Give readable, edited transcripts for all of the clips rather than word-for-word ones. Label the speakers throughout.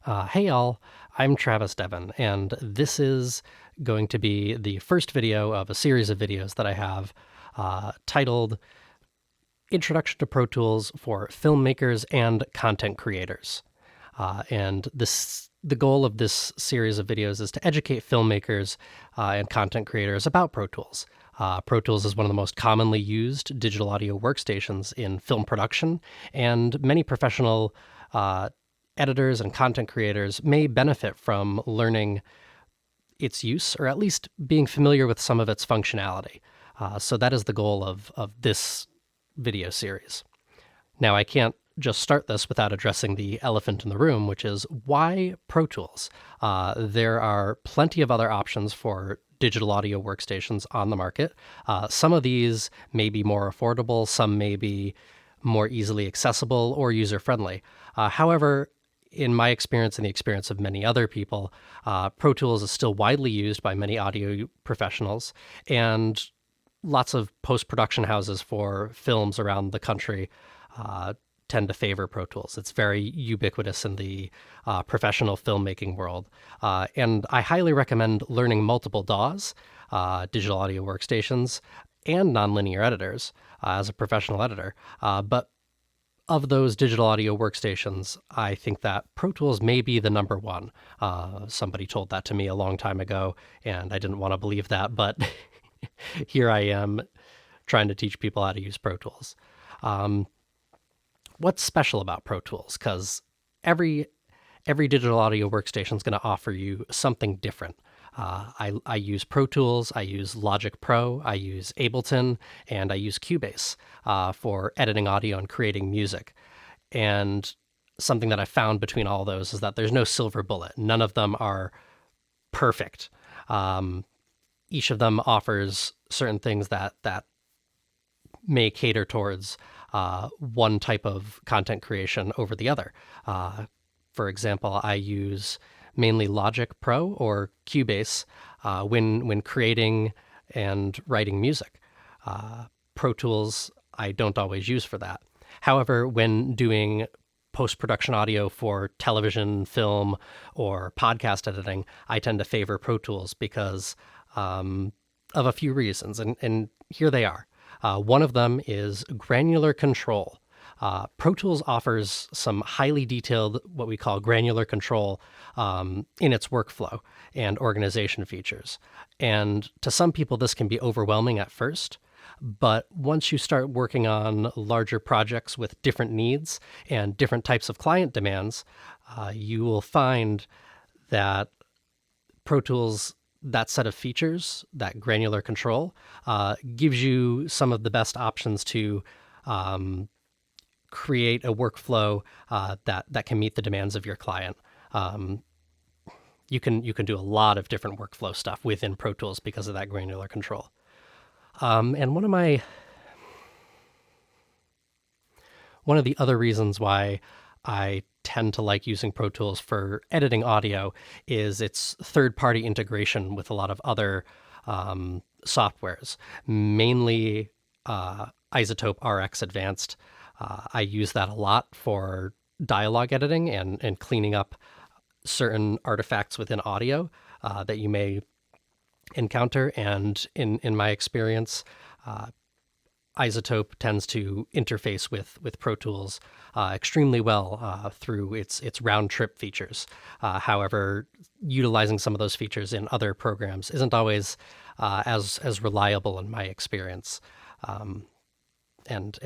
Speaker 1: Hey all, I'm Travis Devon, and this is going to be the first video of a series of videos that I have titled Introduction to Pro Tools for Filmmakers and Content Creators. The goal of this series of videos is to educate filmmakers and content creators about Pro Tools. Pro Tools is one of the most commonly used digital audio workstations in film production, and many professional editors and content creators may benefit from learning its use, or at least being familiar with some of its functionality. So that is the goal of this video series. Now, I can't just start this without addressing the elephant in the room, which is why Pro Tools? There are plenty of other options for digital audio workstations on the market. Some of these may be more affordable, some may be more easily accessible or user-friendly. However, in my experience and the experience of many other people, Pro Tools is still widely used by many audio professionals, and lots of post-production houses for films around the country tend to favor Pro Tools. It's very ubiquitous in the professional filmmaking world. And I highly recommend learning multiple DAWs, digital audio workstations, and nonlinear editors as a professional editor. But of those digital audio workstations, I think that Pro Tools may be the number one. Somebody told that to me a long time ago, and I didn't want to believe that, but here I am trying to teach people how to use Pro Tools. What's special about Pro Tools? Because every digital audio workstation is going to offer you something different. I use Pro Tools, I use Logic Pro, I use Ableton, and I use Cubase for editing audio and creating music. And something that I found between all those is that there's no silver bullet. None of them are perfect. Each of them offers certain things that may cater towards one type of content creation over the other. For example, I use mainly Logic Pro or Cubase when creating and writing music. Pro Tools I don't always use for that. However, when doing post-production audio for television, film, or podcast editing, I tend to favor Pro Tools because of a few reasons, and here they are. One of them is granular control. Pro Tools offers some highly detailed, what we call granular control in its workflow and organization features. And to some people, this can be overwhelming at first. But once you start working on larger projects with different needs and different types of client demands, you will find that Pro Tools, that set of features, that granular control, gives you some of the best options to create a workflow that can meet the demands of your client. You can do a lot of different workflow stuff within Pro Tools because of that granular control. And one of the other reasons why I tend to like using Pro Tools for editing audio is its third-party integration with a lot of other softwares, mainly Isotope RX Advanced. I use that a lot for dialogue editing and cleaning up certain artifacts within audio that you may encounter. And in my experience, Isotope tends to interface with Pro Tools extremely well through its round trip features. However, utilizing some of those features in other programs isn't always as reliable in my experience. And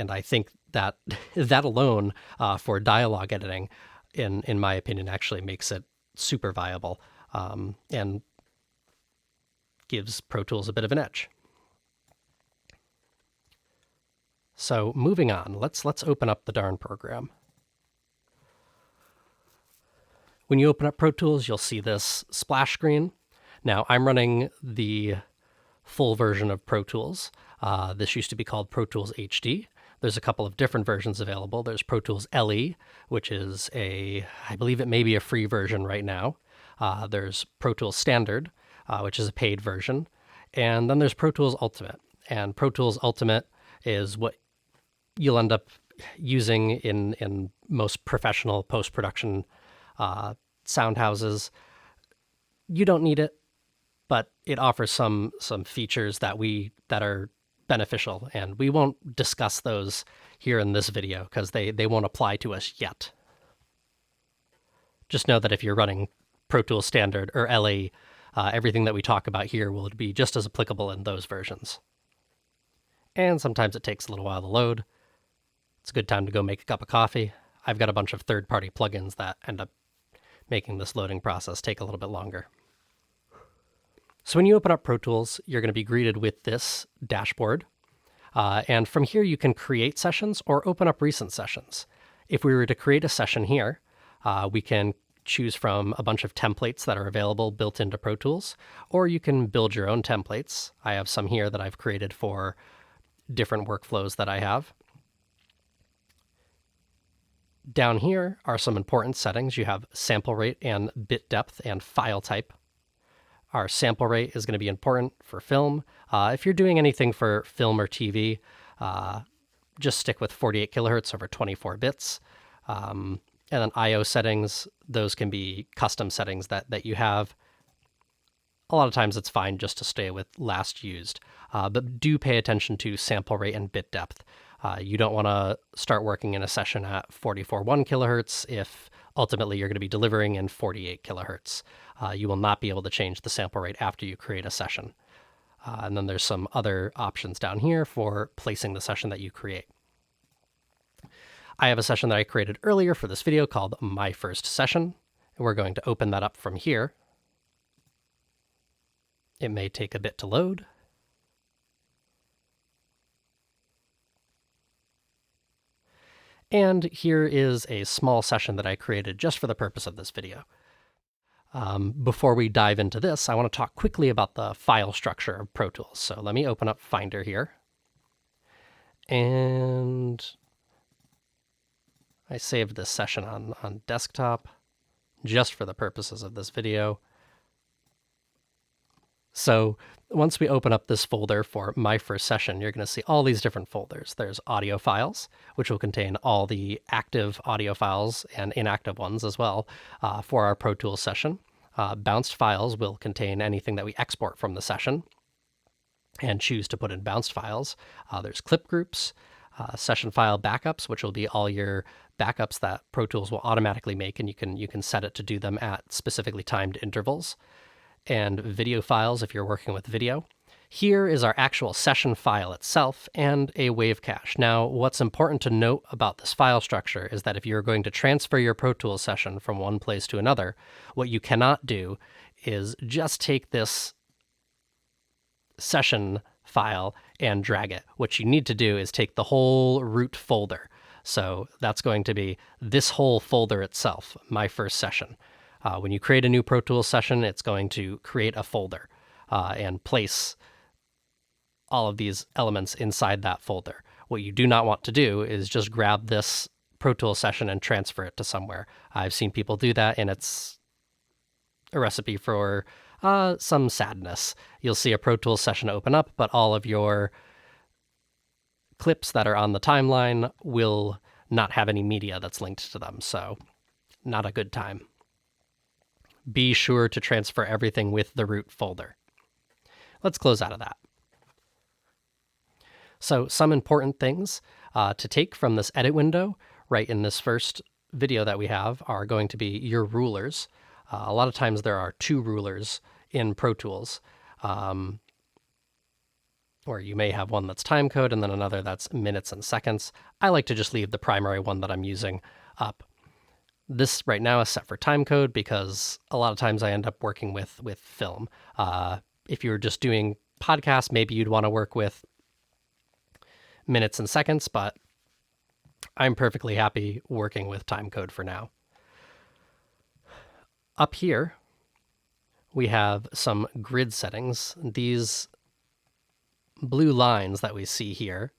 Speaker 1: I think that that alone for dialogue editing, in my opinion, actually makes it super viable and gives Pro Tools a bit of an edge. So moving on, let's open up the darn program. When you open up Pro Tools, you'll see this splash screen. Now, I'm running the full version of Pro Tools. This used to be called Pro Tools HD. There's a couple of different versions available. There's Pro Tools LE, which is I believe it may be a free version right now. There's Pro Tools Standard, which is a paid version. And then there's Pro Tools Ultimate. And Pro Tools Ultimate is what you'll end up using in most professional post-production sound houses. You don't need it, but it offers some features that are beneficial, and we won't discuss those here in this video because they won't apply to us yet. Just know that if you're running Pro Tools Standard or LE, everything that we talk about here will be just as applicable in those versions. And sometimes it takes a little while to load. It's a good time to go make a cup of coffee. I've got a bunch of third-party plugins that end up making this loading process take a little bit longer. So when you open up Pro Tools, you're going to be greeted with this dashboard. And from here, you can create sessions or open up recent sessions. If we were to create a session here, we can choose from a bunch of templates that are available built into Pro Tools, or you can build your own templates. I have some here that I've created for different workflows that I have. Down here are some important settings. You have sample rate and bit depth and file type. Our sample rate is going to be important for film. If you're doing anything for film or TV, just stick with 48 kilohertz over 24 bits. And then I/O settings, those can be custom settings that you have. A lot of times it's fine just to stay with last used, but do pay attention to sample rate and bit depth. You don't want to start working in a session at 44.1 kilohertz if ultimately you're going to be delivering in 48 kilohertz. You will not be able to change the sample rate after you create a session. And then there's some other options down here for placing the session that you create. I have a session that I created earlier for this video called My First Session. And we're going to open that up from here. It may take a bit to load. And here is a small session that I created just for the purpose of this video. Before we dive into this, I want to talk quickly about the file structure of Pro Tools. So let me open up Finder here. And I saved this session on desktop just for the purposes of this video. So once we open up this folder for My First Session, you're going to see all these different folders. There's audio files, which will contain all the active audio files and inactive ones as well for our Pro Tools session. Bounced files will contain anything that we export from the session and choose to put in bounced files. There's clip groups, session file backups, which will be all your backups that Pro Tools will automatically make, and you can set it to do them at specifically timed intervals. And video files if you're working with video. Here is our actual session file itself and a wave cache. Now, what's important to note about this file structure is that if you're going to transfer your Pro Tools session from one place to another, what you cannot do is just take this session file and drag it. What you need to do is take the whole root folder. So that's going to be this whole folder itself, My First Session. When you create a new Pro Tools session, it's going to create a folder and place all of these elements inside that folder. What you do not want to do is just grab this Pro Tools session and transfer it to somewhere. I've seen people do that, and it's a recipe for some sadness. You'll see a Pro Tools session open up, but all of your clips that are on the timeline will not have any media that's linked to them, so not a good time. Be sure to transfer everything with the root folder. Let's close out of that. So some important things to take from this edit window right in this first video that we have are going to be your rulers. A lot of times there are two rulers in Pro Tools, or you may have one that's time code and then another that's minutes and seconds. I like to just leave the primary one that I'm using up. This right now is set for time code because a lot of times I end up working with film. If you're just doing podcasts, maybe you'd want to work with minutes and seconds, but I'm perfectly happy working with time code for now. Up here, we have some grid settings. These blue lines that we see here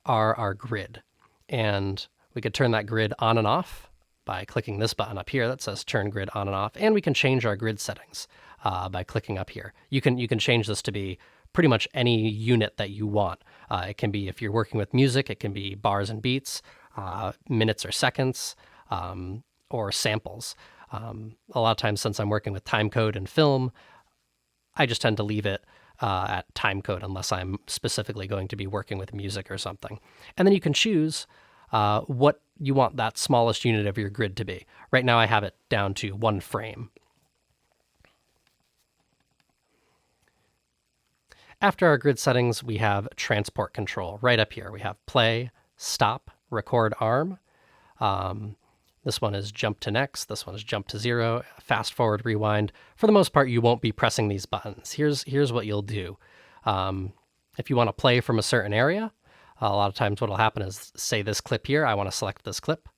Speaker 1: are our grid, and we could turn that grid on and off by clicking this button up here that says turn grid on and off, and we can change our grid settings by clicking up here. You can change this to be pretty much any unit that you want. It can be, if you're working with music, it can be bars and beats, minutes or seconds, or samples. A lot of times, since I'm working with timecode and film, I just tend to leave it at timecode unless I'm specifically going to be working with music or something. And then you can choose what you want that smallest unit of your grid to be. Right now I have it down to 1 frame. After our grid settings, we have transport control right up here. We have play, stop, record arm. This one is jump to next. This one is jump to 0, fast forward, rewind. For the most part, you won't be pressing these buttons. Here's what you'll do. If you want to play from a certain area, a lot of times what will happen is, say this clip here, I want to select this clip.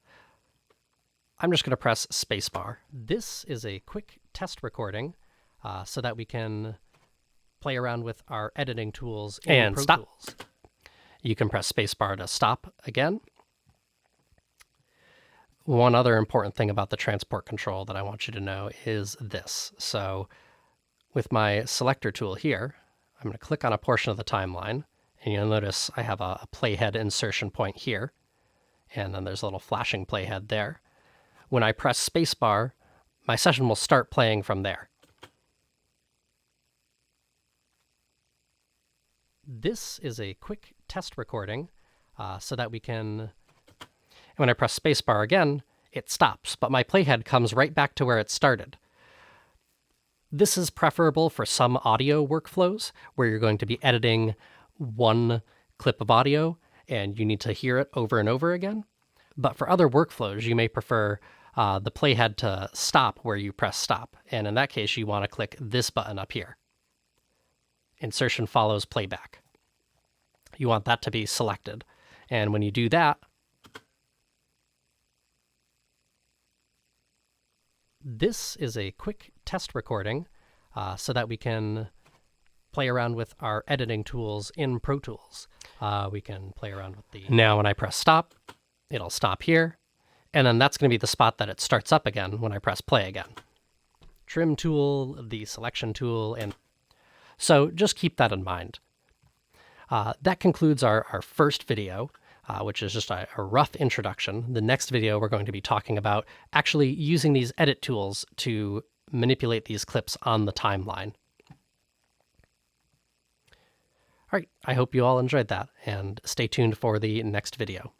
Speaker 1: I'm just going to press spacebar. This is a quick test recording so that we can play around with our editing tools in ProTools. You can press spacebar to stop again. One other important thing about the transport control that I want you to know is this. So with my selector tool here, I'm going to click on a portion of the timeline, and you'll notice I have a playhead insertion point here, and then there's a little flashing playhead there. When I press spacebar, my session will start playing from there. This is a quick test recording so that we can... When I press spacebar again, it stops, but my playhead comes right back to where it started. This is preferable for some audio workflows where you're going to be editing one clip of audio and you need to hear it over and over again. But for other workflows, you may prefer the playhead to stop where you press stop. And in that case, you want to click this button up here. Insertion follows playback. You want that to be selected. And when you do that, this is a quick test recording so that we can play around with our editing tools in ProTools. We can play around with the... Now when I press stop, it'll stop here. And then that's going to be the spot that it starts up again when I press play again. Trim tool, the selection tool, and so just keep that in mind. That concludes our first video, which is just a rough introduction. The next video, we're going to be talking about actually using these edit tools to manipulate these clips on the timeline. All right, I hope you all enjoyed that, and stay tuned for the next video.